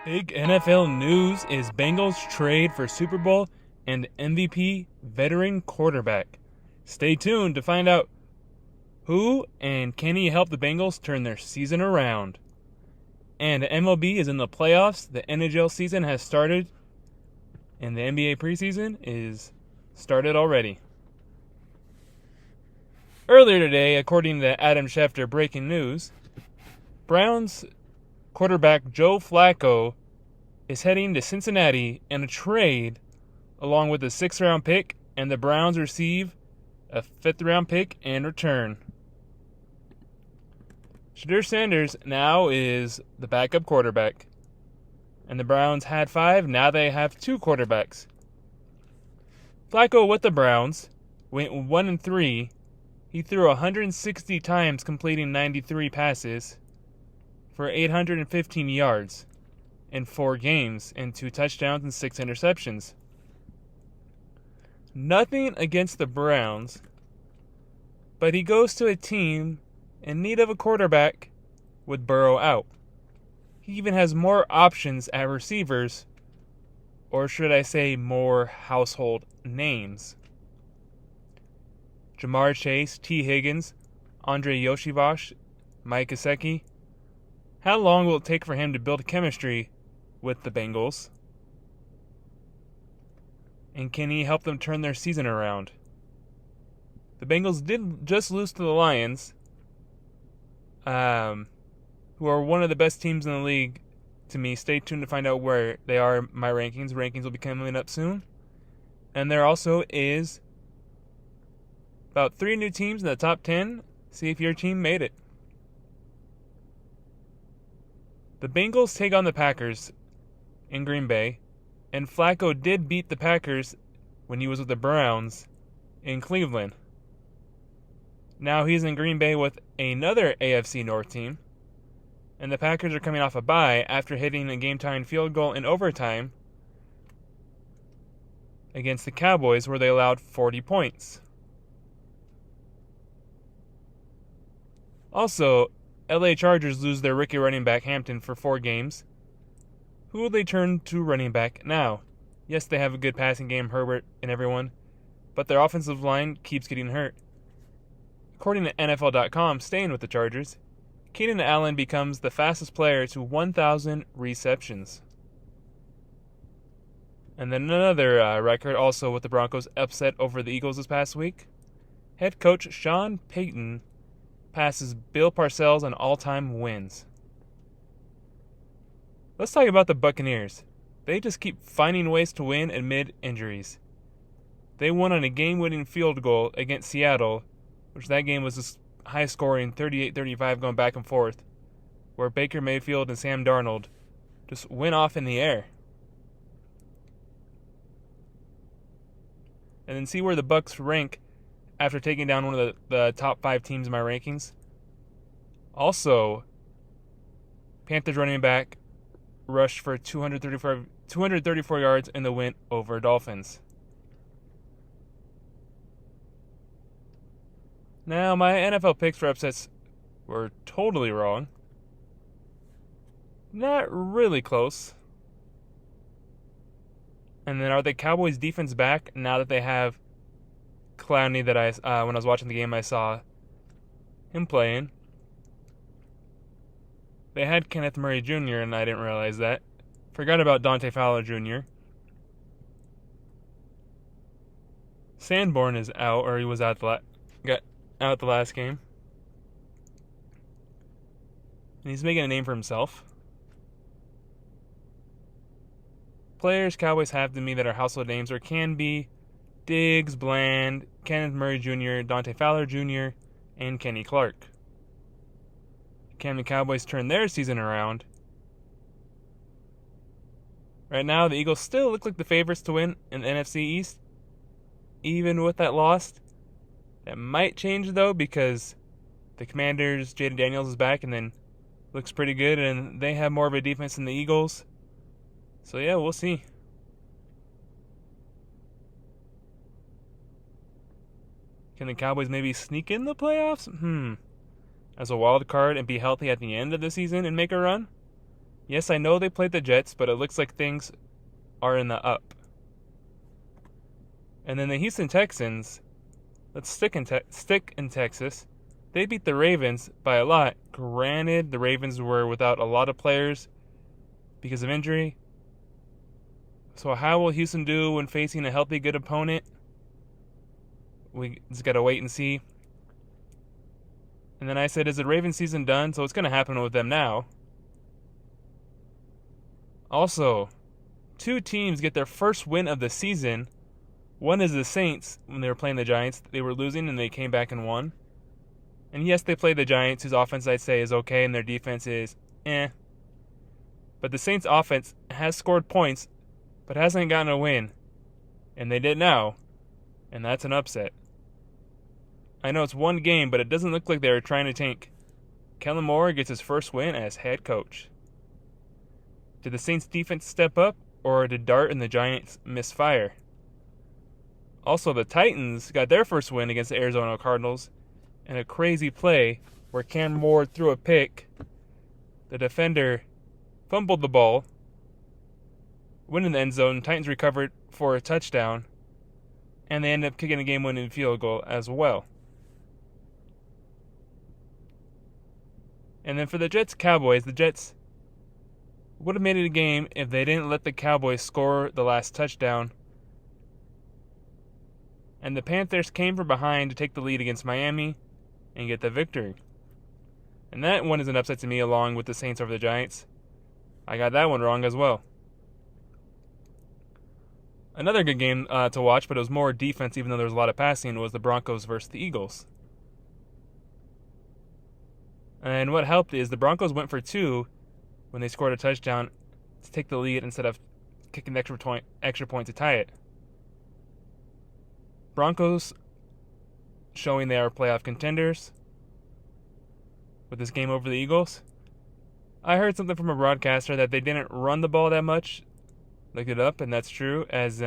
Big NFL news is Bengals trade for Super Bowl and MVP veteran quarterback. Stay tuned to find out who and can he help the Bengals turn their season around. And MLB is in the playoffs. The NHL season has started, and the NBA preseason is started already. Earlier today, according to Adam Schefter breaking news, Browns quarterback Joe Flacco is heading to Cincinnati in a trade along with a 6th round pick, and the Browns receive a 5th round pick in return. Shadur Sanders now is the backup quarterback, and the Browns had 5, now they have 2 quarterbacks. Flacco with the Browns went 1-3. He threw 160 times, completing 93 passes for 815 yards in 4 games and 2 touchdowns and 6 interceptions. Nothing against the Browns, but he goes to a team in need of a quarterback with Burrow out. He even has more options at receivers, or should I say more household names. Jamar Chase, T. Higgins, Andre Yoshivash, Mike Gesicki. How long will it take for him to build chemistry with the Bengals? And can he help them turn their season around? The Bengals did just lose to the Lions, who are one of the best teams in the league to me. Stay tuned to find out where they are in my rankings. Rankings will be coming up soon. And there also is about 3 new teams in the top 10. See if your team made it. The Bengals take on the Packers in Green Bay, and Flacco did beat the Packers when he was with the Browns in Cleveland. Now he's in Green Bay with another AFC North team, and the Packers are coming off a bye after hitting a game-tying field goal in overtime against the Cowboys, where they allowed 40 points. Also, LA Chargers lose their rookie running back Hampton for 4 games. Who will they turn to running back now? Yes, they have a good passing game, Herbert and everyone, but their offensive line keeps getting hurt. According to NFL.com, staying with the Chargers, Keenan Allen becomes the fastest player to 1,000 receptions. And then another record also with the Broncos upset over the Eagles this past week. Head coach Sean Payton passes Bill Parcells on all-time wins. Let's talk about the Buccaneers. They just keep finding ways to win amid injuries. They won on a game-winning field goal against Seattle, which that game was just high-scoring, 38-35 going back and forth, where Baker Mayfield and Sam Darnold just went off in the air. And then see where the Bucs rank after taking down one of the top 5 teams in my rankings. Also, Panthers running back rushed for 234 yards in the win over Dolphins. Now, my NFL picks for upsets were totally wrong. Not really close. And then are the Cowboys' defense back now that they have Clowney that when I was watching the game I saw him playing? They had Kenneth Murray Jr. and I didn't realize that. Forgot about Dante Fowler Jr. Sanborn is out, or he was out got out the last game. And he's making a name for himself. Players Cowboys have to me that are household names or can be Diggs, Bland, Kenneth Murray Jr., Dante Fowler Jr., and Kenny Clark. Can the Cowboys turn their season around? Right now, the Eagles still look like the favorites to win in the NFC East, even with that loss. That might change, though, because the Commanders, Jaden Daniels is back and then looks pretty good, and they have more of a defense than the Eagles. So, yeah, we'll see. Can the Cowboys maybe sneak in the playoffs? As a wild card and be healthy at the end of the season and make a run? Yes, I know they played the Jets, but it looks like things are in the up. And then the Houston Texans, let's stick in Texas. They beat the Ravens by a lot. Granted, the Ravens were without a lot of players because of injury. So how will Houston do when facing a healthy, good opponent? We just got to wait and see. And then I said, is the Ravens season done? So it's going to happen with them now. Also, 2 teams get their first win of the season. One is the Saints when they were playing the Giants. They were losing and they came back and won. And yes, they played the Giants, whose offense I'd say is okay and their defense is But the Saints offense has scored points but hasn't gotten a win. And they did now. And that's an upset. I know it's one game, but it doesn't look like they were trying to tank. Kellen Moore gets his first win as head coach. Did the Saints defense step up, or did Dart and the Giants misfire? Also, the Titans got their first win against the Arizona Cardinals in a crazy play where Cam Moore threw a pick. The defender fumbled the ball, went in the end zone. Titans recovered for a touchdown, and they ended up kicking a game-winning field goal as well. And then for the Jets-Cowboys, the Jets would have made it a game if they didn't let the Cowboys score the last touchdown. And the Panthers came from behind to take the lead against Miami and get the victory. And that one is an upset to me, along with the Saints over the Giants. I got that one wrong as well. Another good game to watch, but it was more defense even though there was a lot of passing, was the Broncos versus the Eagles. And what helped is the Broncos went for 2 when they scored a touchdown to take the lead instead of kicking the extra point to tie it. Broncos showing they are playoff contenders with this game over the Eagles. I heard something from a broadcaster that they didn't run the ball that much. Looked it up, and that's true, as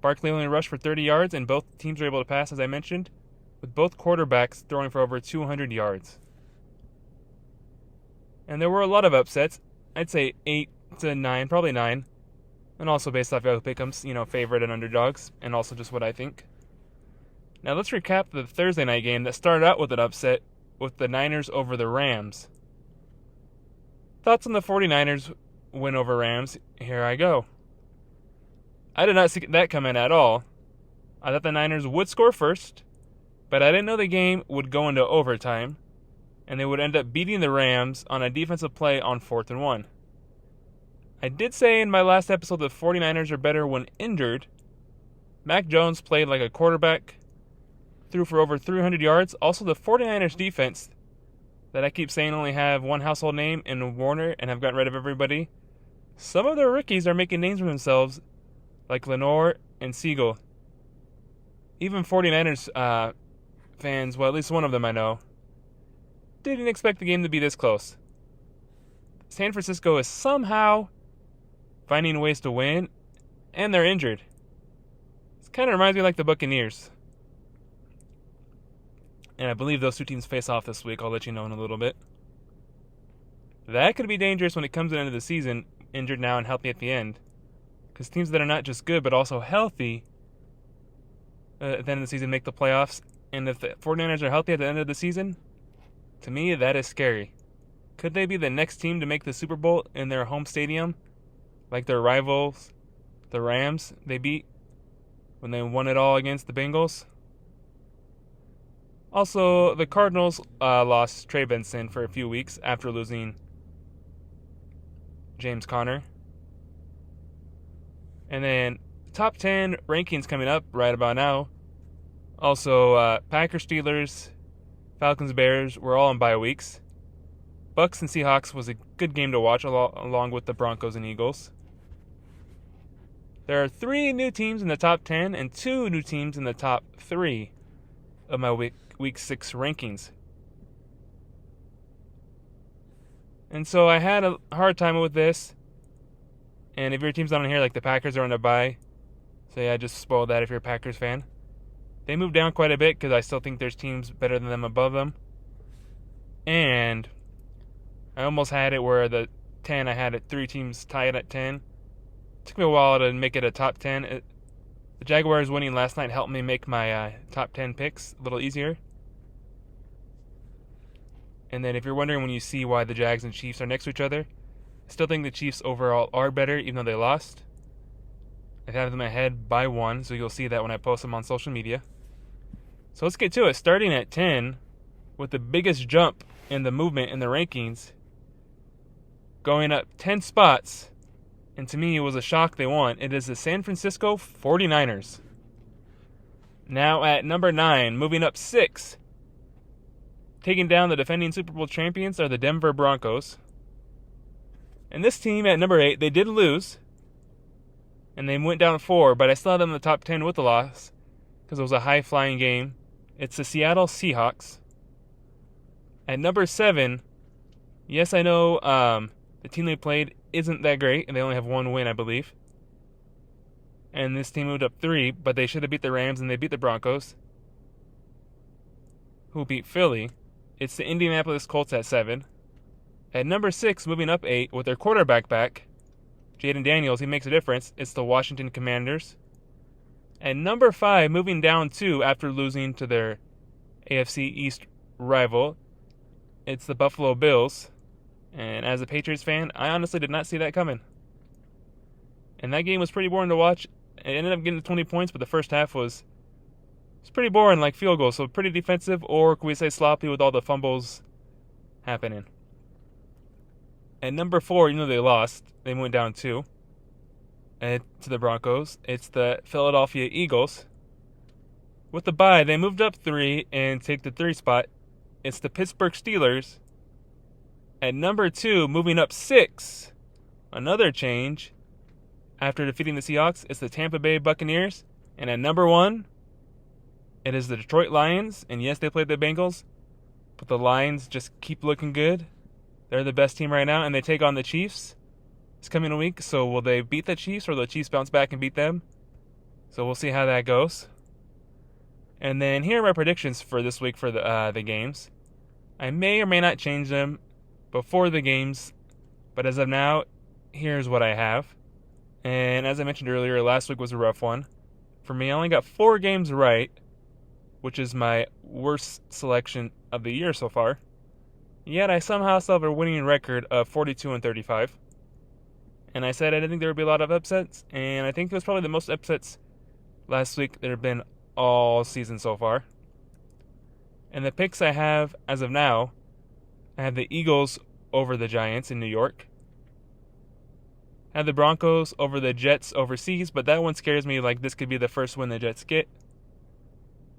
Barkley only rushed for 30 yards, and both teams were able to pass, as I mentioned, with both quarterbacks throwing for over 200 yards. And there were a lot of upsets. I'd say 8 to 9, probably 9. And also based off Yahoo Pick'ems, favorite and underdogs, and also just what I think. Now let's recap the Thursday night game that started out with an upset with the Niners over the Rams. Thoughts on the 49ers win over Rams? Here I go. I did not see that coming at all. I thought the Niners would score first, but I didn't know the game would go into overtime, and they would end up beating the Rams on a defensive play on 4th and 1. I did say in my last episode that 49ers are better when injured. Mac Jones played like a quarterback, threw for over 300 yards. Also, the 49ers defense that I keep saying only have one household name in Warner and have gotten rid of everybody. Some of their rookies are making names for themselves, like Lenore and Siegel. Even 49ers fans, well, at least one of them I know, didn't expect the game to be this close. San Francisco is somehow finding ways to win, and they're injured. This kind of reminds me like the Buccaneers. And I believe those 2 teams face off this week. I'll let you know in a little bit. That could be dangerous when it comes to the end of the season, injured now and healthy at the end. Because teams that are not just good, but also healthy at the end of the season make the playoffs. And if the 49ers are healthy at the end of the season, to me, that is scary. Could they be the next team to make the Super Bowl in their home stadium? Like their rivals, the Rams, they beat when they won it all against the Bengals? Also, the Cardinals lost Trey Benson for a few weeks after losing James Conner. And then top 10 rankings coming up right about now. Also, Packers, Steelers, Falcons, Bears were all on bye weeks. Bucks and Seahawks was a good game to watch along with the Broncos and Eagles. There are 3 new teams in the top 10 and 2 new teams in the top 3 of my week 6 rankings. And so I had a hard time with this. And if your team's not on here, like the Packers are on a bye. So yeah, just spoil that if you're a Packers fan. They moved down quite a bit because I still think there's teams better than them above them. And I almost had it where the 10, I had it 3 teams tied at 10. It took me a while to make it a top 10. The Jaguars winning last night helped me make my top 10 picks a little easier. And then if you're wondering when you see why the Jags and Chiefs are next to each other, I still think the Chiefs overall are better even though they lost. I have them ahead by 1, so you'll see that when I post them on social media. So let's get to it. Starting at 10, with the biggest jump in the movement in the rankings, going up 10 spots, and to me it was a shock they won. It is the San Francisco 49ers. Now at number 9, moving up 6, taking down the defending Super Bowl champions are the Denver Broncos. And this team at number 8, they did lose, and they went down 4, but I still had them in the top 10 with the loss because it was a high-flying game. It's the Seattle Seahawks. At number 7, yes, I know the team they played isn't that great, and they only have 1 win, I believe. And this team moved up 3, but they should have beat the Rams, and they beat the Broncos, who beat Philly. It's the Indianapolis Colts at 7. At number 6, moving up 8, with their quarterback back, Jaden Daniels, he makes a difference. It's the Washington Commanders. At number 5, moving down 2 after losing to their AFC East rival, it's the Buffalo Bills. And as a Patriots fan, I honestly did not see that coming. And that game was pretty boring to watch. It ended up getting 20 points, but the first half was pretty boring, like field goals. So pretty defensive, or could we say sloppy with all the fumbles happening. At number 4, you know they lost. They went down 2 to the Broncos. It's the Philadelphia Eagles. With the bye, they moved up 3 and take the 3 spot. It's the Pittsburgh Steelers. At number 2, moving up 6, another change. After defeating the Seahawks, it's the Tampa Bay Buccaneers. And at number 1, it is the Detroit Lions. And yes, they played the Bengals, but the Lions just keep looking good. They're the best team right now, and they take on the Chiefs this coming week. So will they beat the Chiefs, or will the Chiefs bounce back and beat them? So we'll see how that goes. And then here are my predictions for this week for the games. I may or may not change them before the games, but as of now, here's what I have. And as I mentioned earlier, last week was a rough one. For me, I only got 4 games right, which is my worst selection of the year so far. Yet I somehow still have a winning record of 42-35. And I said I didn't think there would be a lot of upsets, and I think it was probably the most upsets last week there have been all season so far. And the picks I have as of now, I have the Eagles over the Giants in New York. I have the Broncos over the Jets overseas, but that one scares me, like this could be the first win the Jets get.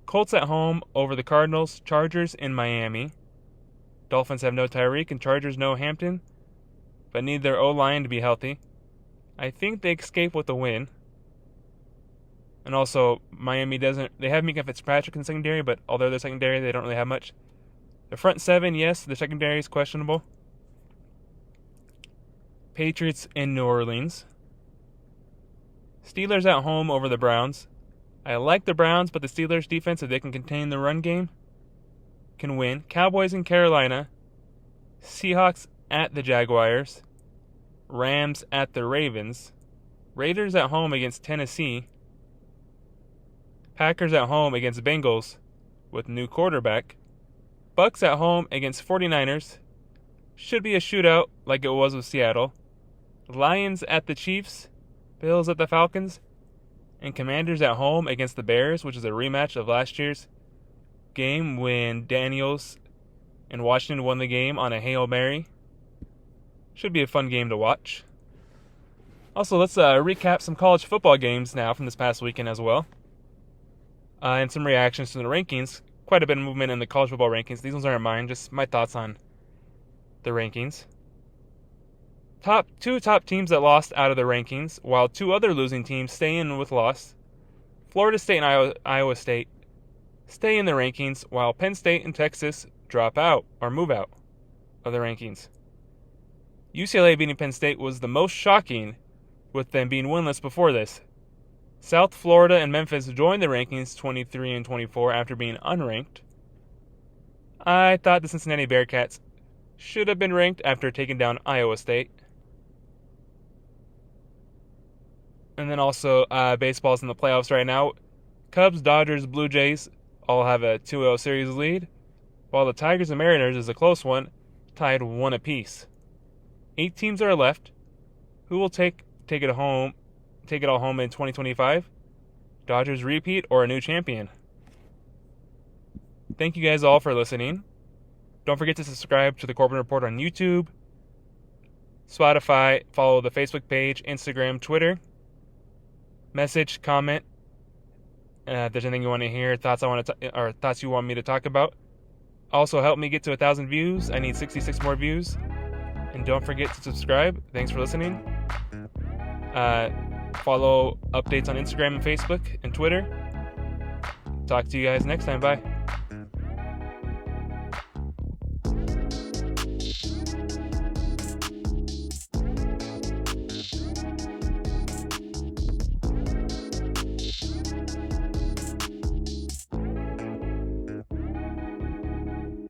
Colts at home over the Cardinals. Chargers in Miami. Dolphins have no Tyreek, and Chargers no Hampton, but need their O-line to be healthy. I think they escape with a win. And also, Miami doesn't... They have Mika Fitzpatrick in the secondary, but although they're secondary, they don't really have much. The front 7, yes, the secondary is questionable. Patriots in New Orleans. Steelers at home over the Browns. I like the Browns, but the Steelers' defense, if they can contain the run game, can win. Cowboys in Carolina. Seahawks at the Jaguars. Rams at the Ravens. Raiders at home against Tennessee. Packers at home against Bengals with new quarterback. Bucks at home against 49ers. Should be a shootout like it was with Seattle. Lions at the Chiefs. Bills at the Falcons. And Commanders at home against the Bears, which is a rematch of last year's game when Daniels and Washington won the game on a Hail Mary. Should be a fun game to watch. Also, let's recap some college football games now from this past weekend as well. And some reactions to the rankings. Quite a bit of movement in the college football rankings. These ones aren't mine, just my thoughts on the rankings. Two top teams that lost out of the rankings, while 2 other losing teams stay in with loss. Florida State and Iowa State stay in the rankings, while Penn State and Texas drop out or move out of the rankings. UCLA beating Penn State was the most shocking, with them being winless before this. South Florida and Memphis joined the rankings 23 and 24 after being unranked. I thought the Cincinnati Bearcats should have been ranked after taking down Iowa State. And then also baseball's in the playoffs right now. Cubs, Dodgers, Blue Jays all have a 2-0 series lead, while the Tigers and Mariners is a close one, tied 1 apiece. 8 teams are left. Who will take it all home in 2025? Dodgers repeat or a new champion? Thank you guys all for listening. Don't forget to subscribe to the Corbin Report on YouTube, Spotify, follow the Facebook page, Instagram, Twitter. Message, comment. If there's anything you want to hear, thoughts you want me to talk about. Also, help me get to 1,000 views. I need 66 more views. And don't forget to subscribe. Thanks for listening. Follow updates on Instagram and Facebook and Twitter. Talk to you guys next time. Bye.